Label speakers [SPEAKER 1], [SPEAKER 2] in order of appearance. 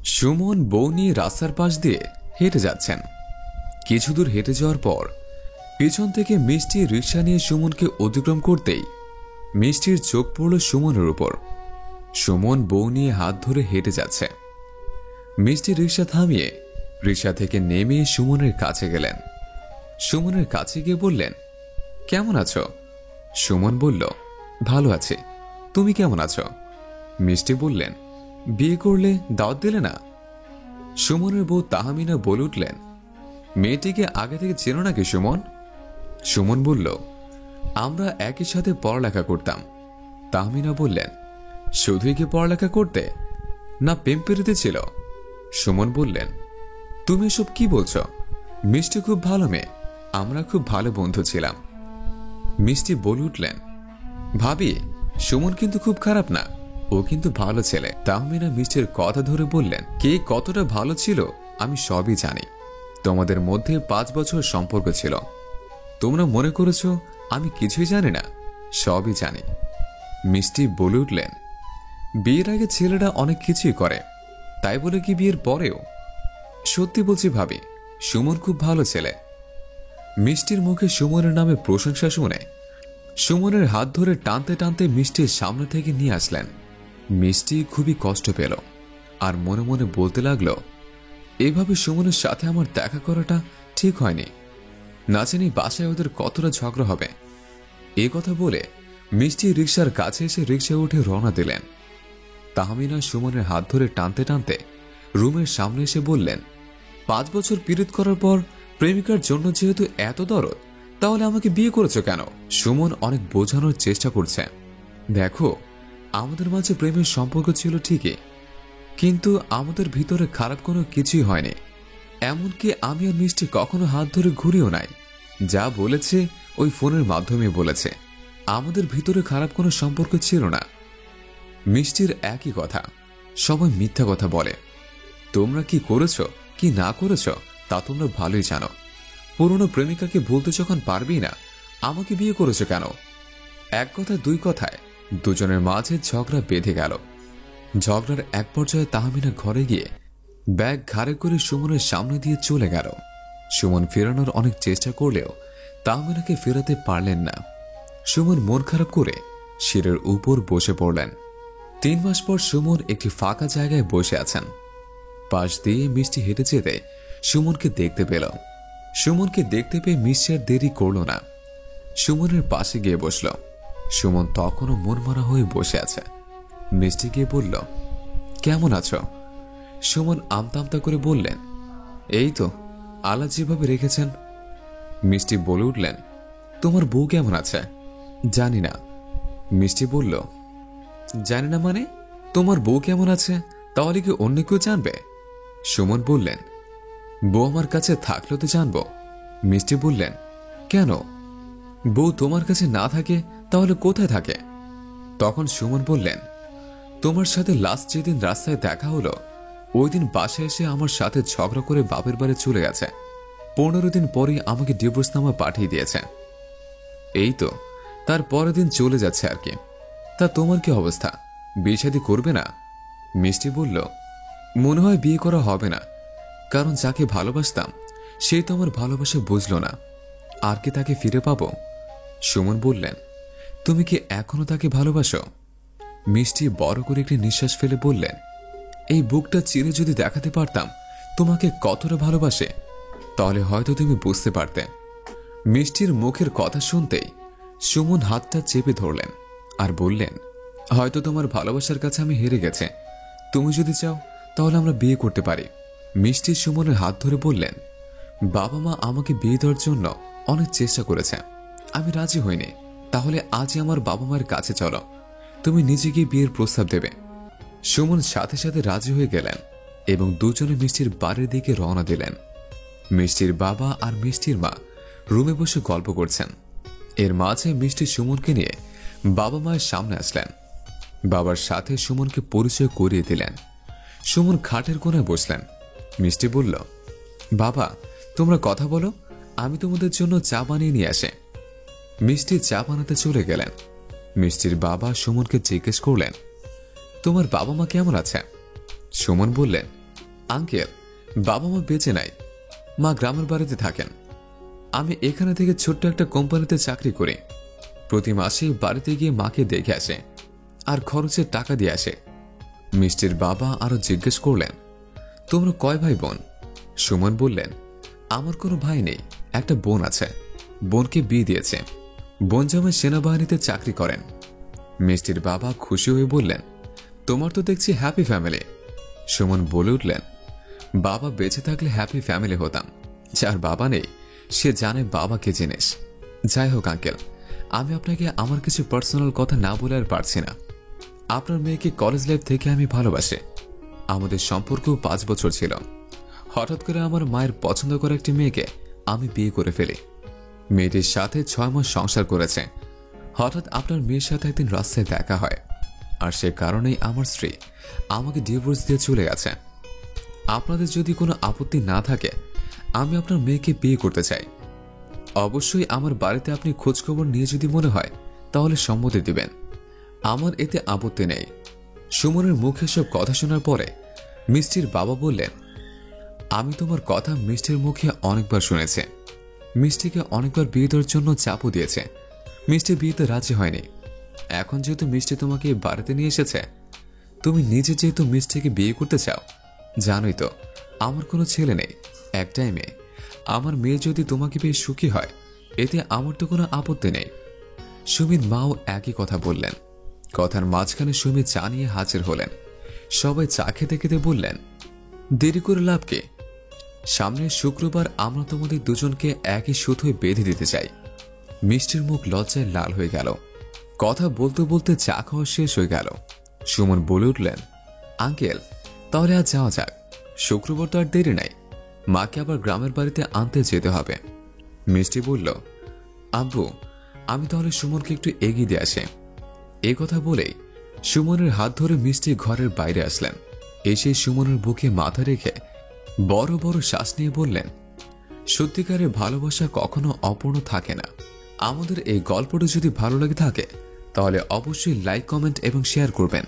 [SPEAKER 1] সুমন বউ নিয়ে রাস্তার পাশ দিয়ে হেঁটে যাচ্ছেন। কিছু দূর হেঁটে যাওয়ার পর পিছন থেকে মিষ্টি রিকশা নিয়ে সুমনকে অতিক্রম করতেই মিষ্টির চোখ পড়ল সুমনের উপর। সুমন বউ নিয়ে হাত ধরে হেঁটে যাচ্ছে। মিষ্টি রিকশা থামিয়ে রিকশা থেকে নেমে সুমনের কাছে গেলেন। সুমনের কাছে গিয়ে বললেন, কেমন আছো? সুমন বলল, ভালো আছি, তুমি কেমন আছো? মিষ্টি বললেন, বিয়ে করলে দাওয়াত দিলে না? সুমনের বউ তাহমিনা বলে উঠলেন, মেয়েটিকে আগে থেকে চেনো নাকি সুমন? সুমন বলল, আমরা একই সাথে পড়ালেখা করতাম। তাহমিনা বললেন, শুধুই কি পড়ালেখা করতে, না প্রেম প্রীতি ছিল? সুমন বললেন, তুমি এসব কি বলছো? মিষ্টি খুব ভালো মেয়ে, আমরা খুব ভালো বন্ধু ছিলাম। মিষ্টি বলে উঠলেন, ভাবি সুমন কিন্তু খুব খারাপ না, ও কিন্তু ভালো ছেলে। তাহমিনা মিষ্টির কথা ধরে বললেন, কে কতটা ভালো ছিল আমি সবই জানি। তোমাদের মধ্যে 5 বছর সম্পর্ক ছিল। তোমরা মনে করেছো আমি কিছুই জানি না, সবই জানি। মিষ্টি বলে উঠলেন, বিয়ের আগে ছেলেরা অনেক কিছুই করে, তাই বলে কি বিয়ের পরেও? সত্যি বলছি ভাবি, সুমন খুব ভালো ছেলে। মিষ্টির মুখে সুমনের নামে প্রশংসা শুনে সুমনের হাত ধরে টানতে টানতে মিষ্টির সামনে থেকে নিয়ে আসলেন। মিষ্টি খুবই কষ্ট পেল আর মনে মনে বলতে লাগলো, এভাবে সুমনের সাথে আমার দেখা করাটা ঠিক হয়নি, না জানি বাসায় ওদের কতটা ঝগড়া হবে। এ কথা বলে মিষ্টি রিকশার কাছে এসে রিকশায় উঠে রওনা দিলেন। তাহমিনা সুমনের হাত ধরে টানতে টানতে রুমের সামনে এসে বললেন, 5 বছর পীড়িত করার পর প্রেমিকার জন্য যেহেতু এত দরদ, তাহলে আমাকে বিয়ে করেছো কেন? সুমন অনেক বোঝানোর চেষ্টা করছে, দেখো আমাদের মাঝে প্রেমের সম্পর্ক ছিল ঠিকই, কিন্তু আমাদের ভিতরে খারাপ কোনো কিছুই হয়নি। এমনকি আমি আর মিষ্টি কখনো হাত ধরে ঘুরিও নাই। যা বলেছে ওই ফোনের মাধ্যমে বলেছে, আমাদের ভিতরে খারাপ কোনো সম্পর্ক ছিল না। মিষ্টির একই কথা, সবাই মিথ্যা কথা বলে। তোমরা কি করেছো কি না করেছো তা তোমরা ভালোই জানো। পুরনো প্রেমিকাকে ভুলতে যখন পারবেই না, আমাকে বিয়ে করেছো কেন? এক কথা দুই কথায় দুজনের মাঝে ঝগড়া বেঁধে গেল। ঝগড়ার এক পর্যায়ে তাহমিনা ঘরে গিয়ে ব্যাগ ঘাড়ে করে সুমনের সামনে দিয়ে চলে গেল। সুমন ফেরানোর অনেক চেষ্টা করলেও তাহমিনাকে ফেরাতে পারলেন না। সুমন মন খারাপ করে শিরের উপর বসে পড়লেন। 3 মাস পর সুমন একটি ফাঁকা জায়গায় বসে আছেন। পাশ দিয়ে মিষ্টি হেঁটে যেতে সুমনকে দেখতে পেল। সুমনকে দেখতে পেয়ে মিষ্টি আর দেরি করল না, সুমনের পাশে গিয়ে বসল। সুমন তখনও মনমরা হয়ে বসে আছে। মিষ্টি গিয়ে বলল, কেমন আছো? সুমন আমতা আমতা করে বললেন, এই তো আল্লাহ যেভাবে রেখেছেন। মিষ্টি বলে উঠলেন, তোমার বউ কেমন আছে? জানি না। মিষ্টি বলল, জানি না মানে? তোমার বউ কেমন আছে তাহলে কি অন্য কেউ জানবে? সুমন বললেন, বউ আমার কাছে থাকলেও তো জানবো। মিষ্টি বললেন, কেন? বউ তোমার কাছে না থাকে তাহলে কোথায় থাকে? তখন সুমন বললেন, তোমার সাথে লাস্ট যেদিন রাস্তায় দেখা হলো, ওই দিন বাসায় এসে আমার সাথে ঝগড়া করে বাপের বাড়ি চলে গেছে। 15 দিন পরেই আমাকে ডিভোর্সনামা পাঠিয়ে দিয়েছে। এই তো তার পরের দিন চলে যাচ্ছে আর কি। তা তোমার কি অবস্থা, বিয়ে শাদী করবে না? মিষ্টি বলল, মনে হয় বিয়ে করা হবে না, কারণ যাকে ভালোবাসতাম সে তো আমার ভালোবাসা বুঝলো না, আর কি তাকে ফিরে পাবো? সুমন বললেন, তুমি কি এখনো তাকে ভালোবাসো? মিষ্টি বড় করে একটি নিঃশ্বাস ফেলে বললেন, এই বুকটা চিরে যদি দেখাতে পারতাম তোমাকে কতটা ভালোবাসে, তাহলে হয়তো তুমি বুঝতে পারতে। মিষ্টির মুখের কথা শুনতেই সুমন হাতটা চেপে ধরলেন আর বললেন, হয়তো তোমার ভালোবাসার কাছে আমি হেরে গেছে, তুমি যদি চাও তাহলে আমরা বিয়ে করতে পারি। মিষ্টি সুমনের হাত ধরে বললেন, বাবা মা আমাকে বিয়ে দেওয়ার জন্য অনেক চেষ্টা করেছে, আমি রাজি হইনি। তাহলে আজই আমার বাবা মায়ের কাছে চলো, তুমি নিজে গিয়ে বিয়ের প্রস্তাব দেবে। সুমন সাথে সাথে রাজি হয়ে গেলেন এবং দুজনে মিষ্টির বাড়ির দিকে রওনা দিলেন। মিষ্টির বাবা আর মিষ্টির মা রুমে বসে গল্প করছেন। এর মাঝে মিষ্টি সুমনকে নিয়ে বাবা মায়ের সামনে আসলেন। বাবার সাথে সুমনকে পরিচয় করিয়ে দিলেন। সুমন খাটের কোণে বসলেন। মিষ্টি বলল, বাবা তোমরা কথা বলো, আমি তোমাদের জন্য চা বানিয়ে নিয়ে আসে। মিষ্টি চা বানাতে চলে গেলেন। মিষ্টির বাবা সুমনকে জিজ্ঞেস করলেন, তোমার বাবা মা কেমন আছে? সুমন বললেন, আঙ্কেল, বাবা মা বেঁচে নাই, মা গ্রামের বাড়িতে থাকেন। আমি এখানে থেকে ছোট্ট একটা কোম্পানিতে চাকরি করি। প্রতি মাসে বাড়িতে গিয়ে মাকে দেখে আসে আর খরচের টাকা দিয়ে আসে। মিষ্টির বাবা আরো জিজ্ঞেস করলেন, তোমরা কয় ভাই বোন? সুমন বললেন, আমার কোনো ভাই নেই, একটা বোন আছে। বোনকে বিয়ে দিয়েছে। বোন জামাই সেনাবাহিনীতে চাকরি করেন। মিষ্টির বাবা খুশি হয়ে বললেন, তোমার তো দেখছি হ্যাপি ফ্যামিলি। সুমন বলে উঠলেন, বাবা বেঁচে থাকলে হ্যাপি ফ্যামিলি হতাম। যার বাবা নেই সে জানে বাবা কে জিনিস। যাই হোক আঙ্কেল, আমি আপনাকে আমার কিছু পার্সোনাল কথা না বলে আর পারছি না। আপনার মেয়েকে কলেজ লাইফ থেকে আমি ভালোবাসি। আমাদের সম্পর্ক 5 বছর ছিল। হঠাৎ করে আমার মায়ের পছন্দ করা একটি মেয়েকে আমি বিয়ে করে ফেলি। মেয়েটির সাথে 6 মাস সংসার করেছে। হঠাৎ আপনার মেয়ের সাথে একদিন রাস্তায় দেখা হয়, আর সে কারণেই আমার স্ত্রী আমাকে ডিভোর্স দিয়ে চলে গেছে। আপনাদের যদি কোনো আপত্তি না থাকে, আমি আপনার মেয়েকে বিয়ে করতে চাই। অবশ্যই আমার বাড়িতে আপনি খোঁজখবর নিয়ে যদি মনে হয় তাহলে সম্মতি দিবেন। আমার এতে আপত্তি নেই। সুমনের মুখে সব কথা শোনার পরে মিষ্টির বাবা বললেন, আমি তোমার কথা মিষ্টির মুখে অনেকবার শুনেছি। মিষ্টিকে অনেকবার বিয়ে দেওয়ার জন্য চাপও দিয়েছে। মিষ্টি বিয়েতে রাজি হয়নি। এখন যেহেতু মিষ্টি তোমাকে বাড়িতে নিয়ে এসেছে, তুমি নিজে যেহেতু মিষ্টিকে বিয়ে করতে চাও, জানোই তো আমার কোনো ছেলে নেই, একটাই মেয়ে। আমার মেয়ে যদি তোমাকে পেয়ে সুখী হয়, এতে আমার তো কোনো আপত্তি নেই। সুমির মাও একই কথা বললেন। কথার মাঝখানে সুমি চা নিয়ে হাজির হলেন। সবাই চা খেতে খেতে বললেন, দেরি করে লাভ কি? সামনের শুক্রবার আমরা তোমাদের দুজনকে একই সুতোয় বেঁধে দিতে চাই। মিষ্টির মুখ লজ্জায় লাল হয়ে গেল। কথা বলতে বলতে চা খাওয়া শেষ হয়ে গেল। সুমন বলে উঠলেন, আঙ্কেল, তাহলে আজ যাওয়া যাক। শুক্রবার তো আর দেরি নাই, মাকে আবার গ্রামের বাড়িতে আনতে যেতে হবে। মিষ্টি বলল, আব্বু, আমি তাহলে সুমনকে একটু এগিয়ে দিয়ে আসি। এ কথা বলেই সুমনের হাত ধরে মিষ্টি ঘরের বাইরে আসলেন। এসে সুমনের বুকে মাথা রেখে বড় বড় শ্বাস নিয়ে বললেন, সত্যিকারের ভালোবাসা কখনো অপূর্ণ থাকে না। আমাদের এই গল্পটা যদি ভালো লাগে থাকে তাহলে অবশ্যই লাইক, কমেন্ট এবং শেয়ার করবেন।